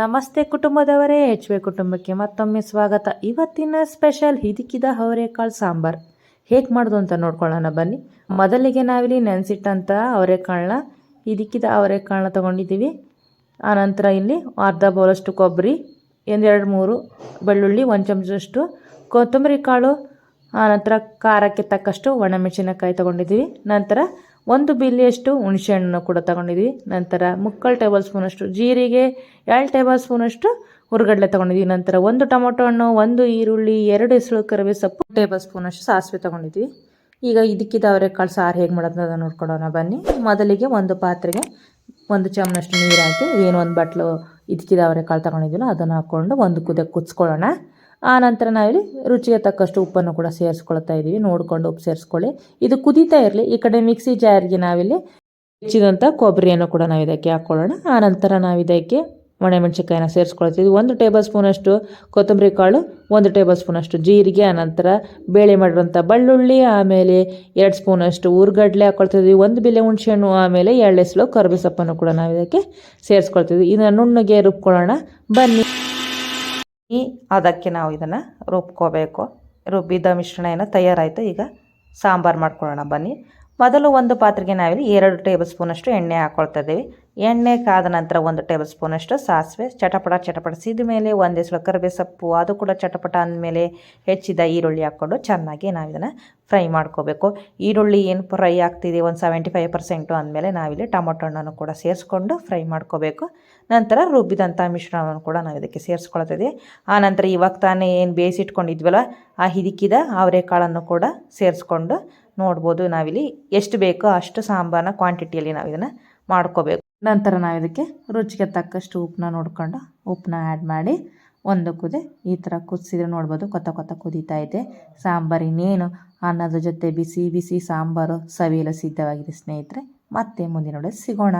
ನಮಸ್ತೆ ಕುಟುಂಬದವರೇ, H V ಕುಟುಂಬಕ್ಕೆ ಮತ್ತೊಮ್ಮೆ ಸ್ವಾಗತ. ಇವತ್ತಿನ ಸ್ಪೆಷಲ್ ಹಿದಿಕಿದ ಅವರೆಕಾಳು ಸಾಂಬಾರು ಹೇಗೆ ಮಾಡೋದು ಅಂತ ನೋಡ್ಕೊಳ್ಳೋಣ ಬನ್ನಿ. ಮೊದಲಿಗೆ ನಾವಿಲ್ಲಿ ನೆನೆಸಿಟ್ಟಂಥ ಅವರೆಕಾಳನ್ನ ಹಿದಿಕಿದ ಅವರೆಕಾಳನ್ನ ತೊಗೊಂಡಿದ್ದೀವಿ. ಆನಂತರ ಇಲ್ಲಿ ಅರ್ಧ ಬೌಲಷ್ಟು ಕೊಬ್ಬರಿ, 2-3 ಬೆಳ್ಳುಳ್ಳಿ, 1 ಚಮಚದಷ್ಟು ಕೊತ್ತಂಬರಿ ಕಾಳು, ಆನಂತರ ಖಾರಕ್ಕೆ ತಕ್ಕಷ್ಟು ಒಣಮೆಣಸಿನಕಾಯಿ ತೊಗೊಂಡಿದ್ದೀವಿ. ನಂತರ 1 ಬಿಲ್ಲಿಯಷ್ಟು ಹುಣಸೆಹಣ್ಣು ಕೂಡ ತೊಗೊಂಡಿದ್ವಿ. ನಂತರ 3/4 ಟೇಬಲ್ ಸ್ಪೂನಷ್ಟು ಜೀರಿಗೆ, 2 ಟೇಬಲ್ ಸ್ಪೂನಷ್ಟು ಹುರ್ಗಡ್ಲೆ ತೊಗೊಂಡಿದ್ವಿ. ನಂತರ 1 ಟೊಮೊಟೊ ಹಣ್ಣು, 1 ಈರುಳ್ಳಿ, 2 ಎಸಳು ಕರಿಬೇವು ಸೊಪ್ಪು, ಟೇಬಲ್ ಸ್ಪೂನಷ್ಟು ಸಾಸಿವೆ ತೊಗೊಂಡಿದ್ವಿ. ಈಗ ಇದಕ್ಕಿದ ಅವರೆಕಾಳು ಸಾರು ಹೇಗೆ ಮಾಡೋದು ಅಂತ ನೋಡ್ಕೊಳ್ಳೋಣ ಬನ್ನಿ. ಮೊದಲಿಗೆ ಒಂದು ಪಾತ್ರೆಗೆ 1 ಚಮಚನಷ್ಟು ನೀರು ಹಾಕಿ, ಏನು 1 ಬಟ್ಲು ಇದಕ್ಕಿದ ಅವರೆಕಾಳು ತೊಗೊಂಡಿದ್ದಿಲ್ಲ ಅದನ್ನು ಹಾಕ್ಕೊಂಡು ಒಂದು ಕುದಿಯೋಕ್ಕೆ ಕುದಿಸ್ಕೊಳ್ಳೋಣ. ಆ ನಂತರ ನಾವಿಲ್ಲಿ ರುಚಿಗೆ ತಕ್ಕಷ್ಟು ಉಪ್ಪನ್ನು ಕೂಡ ಸೇರಿಸ್ಕೊಳ್ತಾ ಇದ್ದೀವಿ. ನೋಡಿಕೊಂಡು ಉಪ್ಪು ಸೇರಿಸ್ಕೊಳ್ಳಿ. ಇದು ಕುದೀತಾ ಇರಲಿ. ಈ ಕಡೆ ಮಿಕ್ಸಿ ಜಾರ್ಗೆ ನಾವಿಲ್ಲಿ ಹೆಚ್ಚಿದಂಥ ಕೊಬ್ಬರಿಯನ್ನು ಕೂಡ ನಾವು ಇದಕ್ಕೆ ಹಾಕ್ಕೊಳ್ಳೋಣ. ಆನಂತರ ನಾವು ಇದಕ್ಕೆ ಒಣಮೆಣಸಿನಕಾಯಿನ ಸೇರಿಸ್ಕೊಳ್ತೀವಿ. 1 ಟೇಬಲ್ ಸ್ಪೂನಷ್ಟು ಕೊತ್ತಂಬರಿ ಕಾಳು, 1 ಟೇಬಲ್ ಸ್ಪೂನಷ್ಟು ಜೀರಿಗೆ, ಆನಂತರ ಬೇಳೆ ಮಾಡಿರೋಂಥ ಬೆಳ್ಳುಳ್ಳಿ, ಆಮೇಲೆ 2 ಸ್ಪೂನಷ್ಟು ಹುರ್ಗಡ್ಲೆ ಹಾಕ್ಕೊಳ್ತಿದ್ವಿ, 1 ಬಿಲ್ಲೆ ಹುಣಸೆಹಣ್ಣು, ಆಮೇಲೆ 2 ಎಸಳು ಕರಿಬೇವು ಸೊಪ್ಪನ್ನು ಕೂಡ ನಾವು ಇದಕ್ಕೆ ಸೇರಿಸ್ಕೊಳ್ತೀವಿ. ಇದನ್ನು ನುಣ್ಣಗೆ ರುಬ್ಕೊಳ್ಳೋಣ ಬನ್ನಿ. ಅದಕ್ಕೆ ನಾವು ಇದನ್ನು ರುಬ್ಕೋಬೇಕು. ರುಬ್ಬಿದ ಮಿಶ್ರಣ ಏನೋ ತಯಾರಾಯಿತು. ಈಗ ಸಾಂಬಾರು ಮಾಡ್ಕೊಳ್ಳೋಣ ಬನ್ನಿ. ಮೊದಲು ಒಂದು ಪಾತ್ರೆಗೆ ನಾವಿಲ್ಲಿ 2 ಟೇಬಲ್ ಸ್ಪೂನಷ್ಟು ಎಣ್ಣೆ ಹಾಕ್ಕೊಳ್ತಾ ಇದ್ದೀವಿ. ಎಣ್ಣೆ ಕಾದ ನಂತರ 1 ಟೇಬಲ್ ಸ್ಪೂನಷ್ಟು ಸಾಸಿವೆ ಚಟಪಟ ಸಿದ ಮೇಲೆ 1 ಎಸಳು ಕರಿಬೇವು ಸೊಪ್ಪು, ಅದು ಕೂಡ ಚಟಪಟ ಅಂದಮೇಲೆ ಹೆಚ್ಚಿದ ಈರುಳ್ಳಿ ಹಾಕ್ಕೊಂಡು ಚೆನ್ನಾಗಿ ನಾವು ಇದನ್ನು ಫ್ರೈ ಮಾಡ್ಕೋಬೇಕು. ಈರುಳ್ಳಿ ಏನು ಫ್ರೈ ಆಗ್ತಿದೆ 75% ಅಂದಮೇಲೆ ನಾವಿಲ್ಲಿ ಟೊಮೊಟೊ ಹಣ್ಣನ್ನು ಕೂಡ ಸೇರಿಸ್ಕೊಂಡು ಫ್ರೈ ಮಾಡ್ಕೋಬೇಕು. ನಂತರ ರುಬ್ಬಿದಂಥ ಮಿಶ್ರಣವನ್ನು ಕೂಡ ನಾವು ಇದಕ್ಕೆ ಸೇರಿಸ್ಕೊಳ್ತಿದ್ದೀವಿ. ಆನಂತರ ಇವಾಗ ತಾನೇ ಏನು ಬೇಯಿಸಿಟ್ಕೊಂಡಿದ್ವಲ್ಲ ಆ ಹಿದಿಕಿದ ಅವರೆಕಾಳನ್ನು ಕೂಡ ಸೇರಿಸ್ಕೊಂಡು ನೋಡ್ಬೋದು. ನಾವಿಲ್ಲಿ ಎಷ್ಟು ಬೇಕೋ ಅಷ್ಟು ಸಾಂಬಾರನ್ನ ಕ್ವಾಂಟಿಟಿಯಲ್ಲಿ ನಾವು ಇದನ್ನು ಮಾಡ್ಕೋಬೇಕು. ನಂತರ ನಾವು ಇದಕ್ಕೆ ರುಚಿಗೆ ತಕ್ಕಷ್ಟು ಉಪ್ಪನ್ನ ನೋಡ್ಕೊಂಡು ಉಪ್ಪನ್ನ ಆ್ಯಡ್ ಮಾಡಿ ಒಂದು ಕುದಿ ಈ ಥರ ಕುದಿಸಿದ್ರೆ ನೋಡ್ಬೋದು ಕೊತ್ತ ಕುದೀತಾ ಇದೆ ಸಾಂಬಾರು. ಇನ್ನೇನು ಅನ್ನದ ಜೊತೆ ಬಿಸಿ ಬಿಸಿ ಸಾಂಬಾರು ಸವಿಯಲು ಸಿದ್ಧವಾಗಿದೆ ಸ್ನೇಹಿತರೆ. ಮತ್ತೆ ಮುಂದಿನ ಸಿಗೋಣ.